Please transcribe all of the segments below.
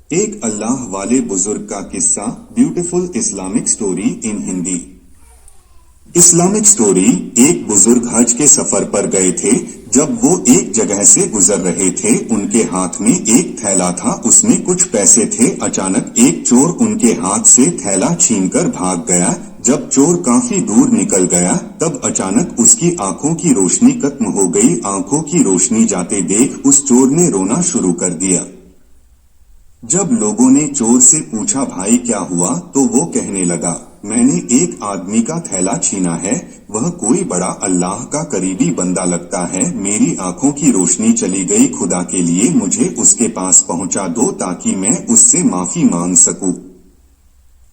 ایک اللہ والے بزرگ کا قصہ، beautiful Islamic story in Hindi. Islamic story. ایک بزرگ حج کے سفر پر گئے تھے۔ جب وہ ایک جگہ سے گزر رہے تھے، ان کے ہاتھ میں ایک تھیلا تھا، اس میں کچھ پیسے تھے۔ اچانک ایک چور ان کے ہاتھ سے تھیلا چھین کر بھاگ گیا۔ جب چور کافی دور نکل گیا، تب اچانک اس کی آنکھوں کی روشنی ختم ہو گئی۔ آنکھوں کی روشنی جاتے دیکھ اس چور نے رونا شروع کر دیا۔ جب لوگوں نے چور سے پوچھا بھائی کیا ہوا، تو وہ کہنے لگا، میں نے ایک آدمی کا تھیلا چھینا ہے، وہ کوئی بڑا اللہ کا قریبی بندہ لگتا ہے، میری آنکھوں کی روشنی چلی گئی، خدا کے لیے مجھے اس کے پاس پہنچا دو تاکہ میں اس سے معافی مانگ سکوں۔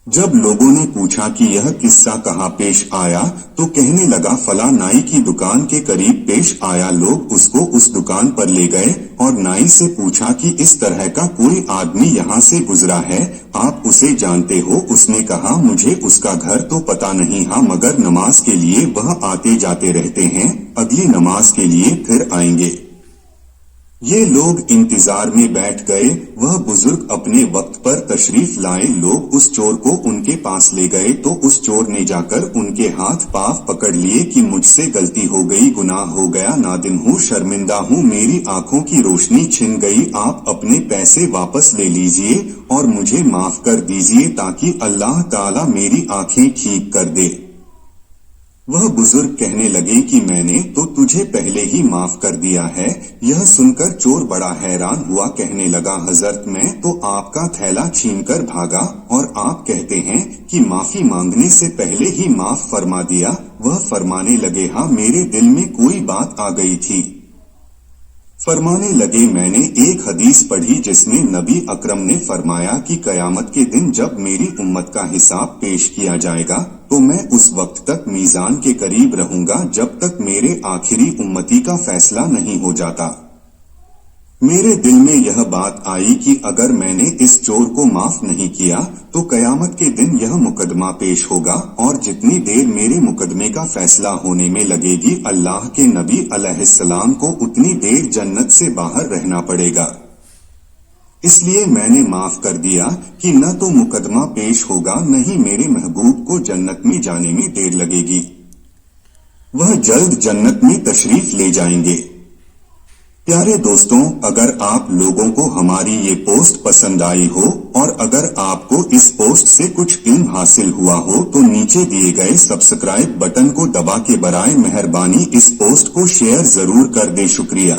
جب لوگوں نے پوچھا کہ یہ قصہ کہاں پیش آیا، تو کہنے لگا فلاں نائی کی دکان کے قریب پیش آیا۔ لوگ اس کو اس دکان پر لے گئے اور نائی سے پوچھا کہ اس طرح کا کوئی آدمی یہاں سے گزرا ہے، آپ اسے جانتے ہو؟ اس نے کہا مجھے اس کا گھر تو پتا نہیں، ہاں مگر نماز کے لیے وہ آتے جاتے رہتے ہیں، اگلی نماز کے لیے پھر آئیں گے۔ یہ لوگ انتظار میں بیٹھ گئے۔ وہ بزرگ اپنے وقت پر تشریف لائے۔ لوگ اس چور کو ان کے پاس لے گئے تو اس چور نے جا کر ان کے ہاتھ پاؤں پکڑ لیے کہ مجھ سے غلطی ہو گئی، گناہ ہو گیا، نادم ہوں، شرمندہ ہوں، میری آنکھوں کی روشنی چھن گئی، آپ اپنے پیسے واپس لے لیجئے اور مجھے معاف کر دیجئے تاکہ اللہ تعالیٰ میری آنکھیں ٹھیک کر دے۔ وہ بزرگ کہنے لگے کہ میں نے تو تجھے پہلے ہی معاف کر دیا ہے۔ یہ سن کر چور بڑا حیران ہوا، کہنے لگا حضرت میں تو آپ کا تھیلا چھین کر بھاگا اور آپ کہتے ہیں کہ معافی مانگنے سے پہلے ہی معاف فرما دیا۔ وہ فرمانے لگے ہاں میرے دل میں کوئی بات آ گئی تھی۔ فرمانے لگے میں نے ایک حدیث پڑھی جس میں نبی اکرم نے فرمایا کہ قیامت کے دن جب میری امت کا حساب پیش کیا جائے گا تو میں اس وقت تک میزان کے قریب رہوں گا جب تک میرے آخری امتی کا فیصلہ نہیں ہو جاتا۔ میرے دل میں یہ بات آئی کہ اگر میں نے اس چور کو معاف نہیں کیا تو قیامت کے دن یہ مقدمہ پیش ہوگا اور جتنی دیر میرے مقدمے کا فیصلہ ہونے میں لگے گی اللہ کے نبی علیہ السلام کو اتنی دیر جنت سے باہر رہنا پڑے گا۔ اس لیے میں نے معاف کر دیا کہ نہ تو مقدمہ پیش ہوگا نہ ہی میرے محبوب کو جنت میں جانے میں دیر لگے گی، وہ جلد جنت میں تشریف لے جائیں گے۔ پیارے دوستوں، اگر آپ لوگوں کو ہماری یہ پوسٹ پسند آئی ہو اور اگر آپ کو اس پوسٹ سے کچھ علم حاصل ہوا ہو تو نیچے دیے گئے سبسکرائب بٹن کو دبا کے برائے مہربانی اس پوسٹ کو شیئر ضرور کر دیں۔ شکریہ۔